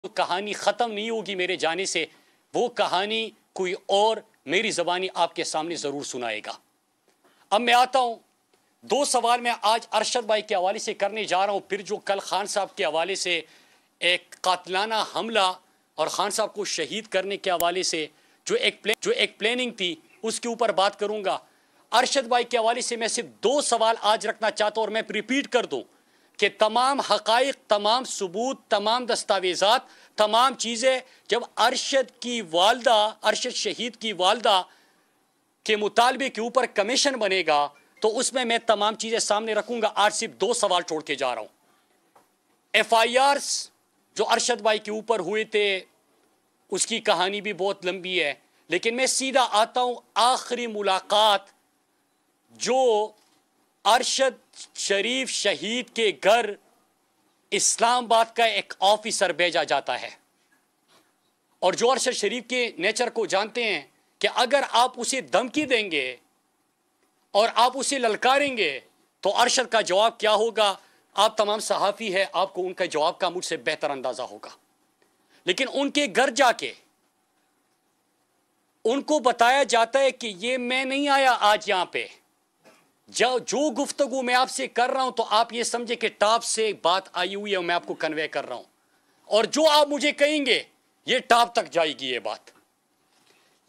कहानी ख़त्म नहीं होगी मेरे जाने से, वो कहानी कोई और मेरी ज़बानी आपके सामने ज़रूर सुनाएगा। अब मैं आता हूँ, दो सवाल मैं आज अरशद भाई के हवाले से करने जा रहा हूँ, फिर जो कल खान साहब के हवाले से एक कातिलाना हमला और खान साहब को शहीद करने के हवाले से जो एक प्लानिंग थी उसके ऊपर बात करूँगा। अरशद भाई के हवाले से मैं सिर्फ दो सवाल आज रखना चाहता हूँ और मैं रिपीट कर दूँ कि तमाम हक़ाइक़, तमाम सबूत, तमाम दस्तावेज़ात, तमाम चीज़ें जब अरशद शहीद की वालदा के मुतालबे के ऊपर कमीशन बनेगा तो उसमें मैं तमाम चीज़ें सामने रखूँगा। आज सिर्फ दो सवाल छोड़ के जा रहा हूँ। FIRs जो अरशद भाई के ऊपर हुए थे उसकी कहानी भी बहुत लंबी है, लेकिन मैं सीधा आता हूँ आखिरी मुलाकात जो अरशद शरीफ शहीद के घर इस्लामाबाद का एक ऑफिसर भेजा जाता है, और जो अरशद शरीफ के नेचर को जानते हैं कि अगर आप उसे धमकी देंगे और आप उसे ललकारेंगे तो अरशद का जवाब क्या होगा, आप तमाम सहाफ़ी हैं, आपको उनका जवाब का मुझसे बेहतर अंदाज़ा होगा। लेकिन उनके घर जाके उनको बताया जाता है कि ये मैं नहीं आया आज यहाँ पे, जो गुफ्तगू मैं आपसे कर रहा हूं तो आप ये समझे कि टॉप से बात आई हुई है और मैं आपको कन्वे कर रहा हूं, और जो आप मुझे कहेंगे ये टॉप तक जाएगी।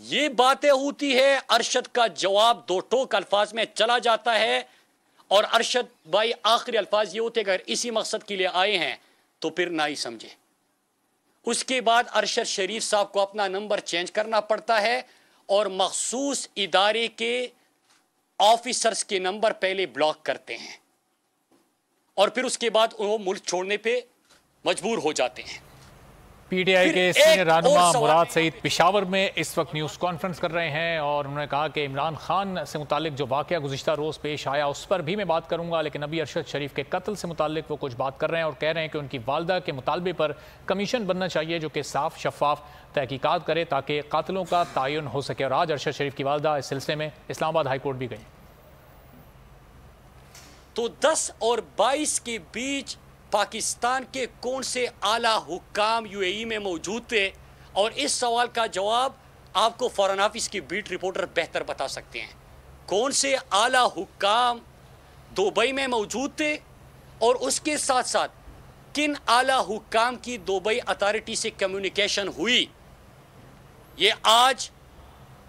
ये बातें होती है, अरशद का जवाब दो टोक अल्फाज में चला जाता है, और अरशद भाई आखिरी अल्फाज ये होते अगर इसी मकसद के लिए आए हैं तो फिर ना ही समझे। उसके बाद अरशद शरीफ साहब को अपना नंबर चेंज करना पड़ता है और मखसूस इदारे के ऑफिसर्स के नंबर पहले ब्लॉक करते हैं और फिर उसके बाद वो मुल्क छोड़ने पे मजबूर हो जाते हैं। PTI के सीनियर रहनुमा मुराद सईद पेशावर में इस वक्त न्यूज़ कॉन्फ्रेंस कर रहे हैं और उन्होंने कहा कि इमरान खान से मुतालिक जो वाक़या गुज़िश्ता रोज़ पेश आया उस पर भी मैं बात करूंगा, लेकिन अभी अरशद शरीफ के कत्ल से मुतालिक वो कुछ बात कर रहे हैं और कह रहे हैं कि उनकी वालदा के मुतालबे पर कमीशन बनना चाहिए जो कि साफ शफाफ तहकीकात करे ताकि कातिलों का तयन हो सके। और आज अरशद शरीफ की वालदा इस सिलसिले में इस्लामाबाद हाई कोर्ट भी गई। तो 10 और 22 के बीच पाकिस्तान के कौन से आला हुक्काम UAE में मौजूद थे, और इस सवाल का जवाब आपको फॉरेन ऑफिस की बीट रिपोर्टर बेहतर बता सकते हैं। कौन से आला हुक्काम दुबई में मौजूद थे और उसके साथ साथ किन आला हुक्काम की दुबई अथॉरिटी से कम्युनिकेशन हुई, ये आज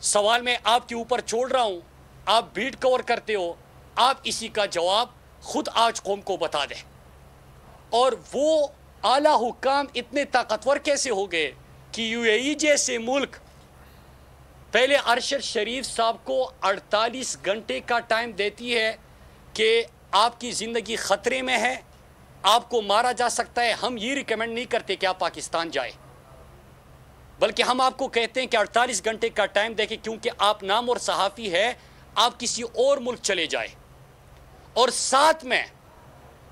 सवाल मैं आपके ऊपर छोड़ रहा हूं। आप बीट कवर करते हो, आप इसी का जवाब खुद आज कौम को बता दें। और वो आला हुक्काम इतने ताकतवर कैसे हो गए कि UAE जैसे मुल्क पहले अरशद शरीफ साहब को 48 घंटे का टाइम देती है कि आपकी ज़िंदगी ख़तरे में है, आपको मारा जा सकता है। हम ये रिकमेंड नहीं करते कि आप पाकिस्तान जाए, बल्कि हम आपको कहते हैं कि 48 घंटे का टाइम दें, क्योंकि आप नाम और सहाफ़ी है, आप किसी और मुल्क चले जाए। और साथ में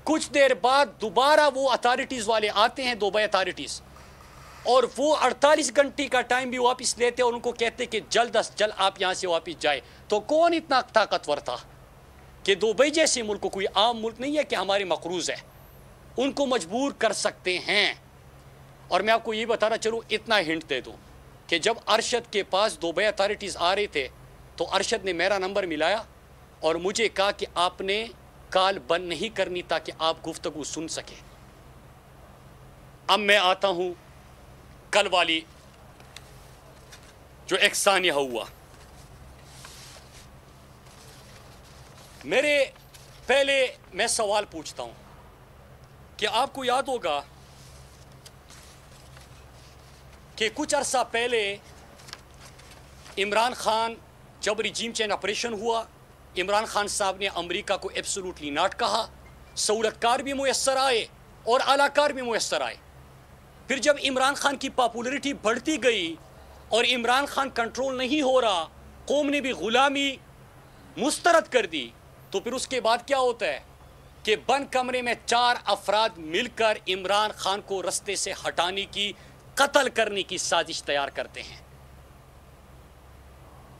कुछ देर बाद दोबारा वो अथॉरिटीज़ वाले आते हैं, दुबई अथॉरिटीज़, और वो 48 घंटे का टाइम भी वापस लेते हैं और उनको कहते हैं कि जल्द अज जल्द आप यहाँ से वापस जाए। तो कौन इतना ताकतवर था कि दुबई जैसे मुल्क को, कोई आम मुल्क नहीं है कि हमारे मकरूज़ है, उनको मजबूर कर सकते हैं। और मैं आपको ये बताना चलूँ, इतना हिंट दे दूँ कि जब अरशद के पास दुबई अथॉरिटीज़ आ रहे थे तो अरशद ने मेरा नंबर मिलाया और मुझे कहा कि आपने कॉल बंद नहीं करनी ताकि आप गुफ्तगू सुन सके। अब मैं आता हूं कल वाली जो एक सानिया हुआ। मेरे पहले मैं सवाल पूछता हूं कि आपको याद होगा कि कुछ अरसा पहले इमरान खान जब रिजीम चेंज ऑपरेशन हुआ, इमरान खान साहब ने अमेरिका को एब्सोल्युटली नॉट कहा, सहूलतकार भी मुयस्सर आए और आलाकार भी मुयस्सर आए। फिर जब इमरान खान की पॉपुलरिटी बढ़ती गई और इमरान खान कंट्रोल नहीं हो रहा, कौम ने भी गुलामी मुस्तरद कर दी, तो फिर उसके बाद क्या होता है कि बंद कमरे में 4 अफराद मिलकर इमरान खान को रस्ते से हटाने की, कत्ल करने की साजिश तैयार करते हैं।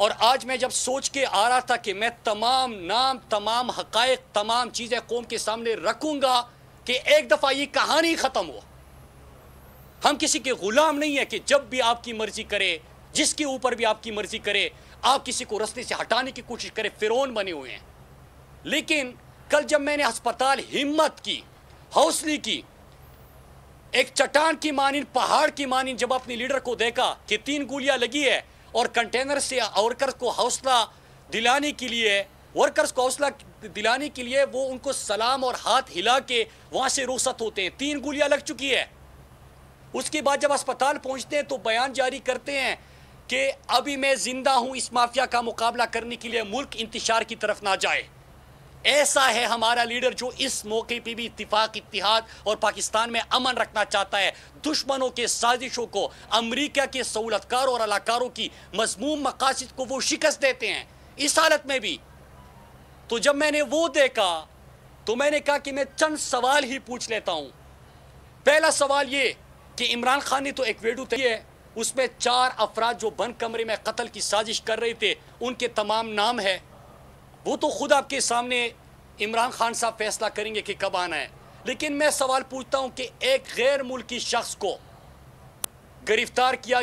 और आज मैं जब सोच के आ रहा था कि मैं तमाम नाम, तमाम हक़ाइक़, तमाम चीज़ें कौम के सामने रखूँगा कि एक दफ़ा ये कहानी ख़त्म हो, हम किसी के गुलाम नहीं है कि जब भी आपकी मर्जी करे, जिसके ऊपर भी आपकी मर्जी करे, आप किसी को रास्ते से हटाने की कोशिश करें। फिरौन बने हुए हैं। लेकिन कल जब मैंने अस्पताल हिम्मत की, हौसले की, एक चट्टान की मानिन, पहाड़ की मानिन जब अपने लीडर को देखा कि 3 गोलियां लगी है और कंटेनर से वर्कर्स को हौसला दिलाने के लिए वो उनको सलाम और हाथ हिला के वहां से रुखसत होते हैं। 3 गोलियां लग चुकी है। उसके बाद जब अस्पताल पहुंचते हैं तो बयान जारी करते हैं कि अभी मैं जिंदा हूं, इस माफिया का मुकाबला करने के लिए मुल्क इंतशार की तरफ ना जाए। ऐसा है हमारा लीडर जो इस मौके पे भी इत्तिफाक, इत्तिहाद और पाकिस्तान में अमन रखना चाहता है। दुश्मनों के साजिशों को, अमेरिका के सहूलतकारों और अलाकारों की मजमूम मकासद को वो शिकस्त देते हैं इस हालत में भी। तो जब मैंने वो देखा तो मैंने कहा कि मैं चंद सवाल ही पूछ लेता हूं। पहला सवाल ये कि इमरान खान ने तो एक वीडियो तैयार है, उसमें 4 अफराद जो बंद कमरे में कत्ल की साजिश कर रहे थे, उनके तमाम नाम है। वो तो खुद आपके सामने इमरान खान साहब फैसला करेंगे कि कब आना है। लेकिन मैं सवाल पूछता हूं कि एक गैर मुल्की शख्स को गिरफ्तार किया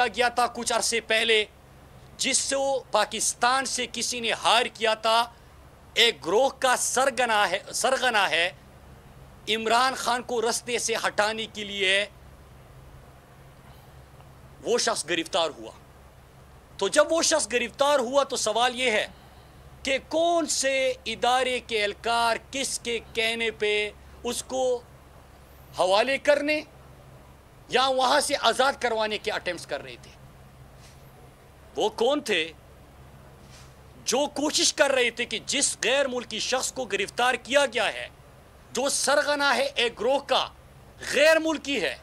गया था कुछ अरसे पहले, जिससे पाकिस्तान से किसी ने हायर किया था, एक ग्रोह का सरगना है इमरान खान को रास्ते से हटाने के लिए। वो शख्स गिरफ्तार हुआ। तो जब वो शख्स गिरफ्तार हुआ तो सवाल यह है कि कौन से इदारे के एहलकार किसके कहने पे उसको हवाले करने या वहां से आज़ाद करवाने के अटेम्प्ट्स कर रहे थे। वो कौन थे जो कोशिश कर रहे थे कि जिस गैर मुल्की शख्स को गिरफ्तार किया गया है, जो सरगना है एक ग्रोह का, गैर मुल्की है,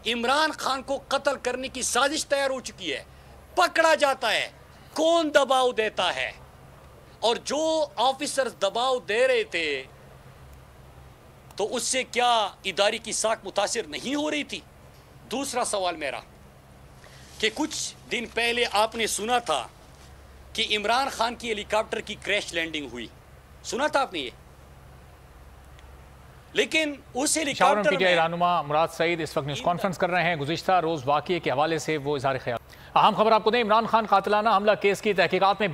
इमरान खान को कत्ल करने की साजिश तैयार हो चुकी है, पकड़ा जाता है। कौन दबाव देता है? और जो ऑफिसर्स दबाव दे रहे थे तो उससे क्या इदारे की साख मुतासिर नहीं हो रही थी? दूसरा सवाल मेरा कि कुछ दिन पहले आपने सुना था कि इमरान खान की हेलीकॉप्टर की क्रैश लैंडिंग हुई, सुना था आपने ये? लेकिन उस हेलीकॉप्टर पीटीआई रहनुमा मुराद सईद इस वक्त न्यूज़ कॉन्फ्रेंस कर रहे हैं। गुज़िश्ता रोज़ वाक़ये के हवाले से वो इज़हार ख्याल। अहम खबर आपको दें, इमरान खान कातिलाना हमला केस की तहकीकात में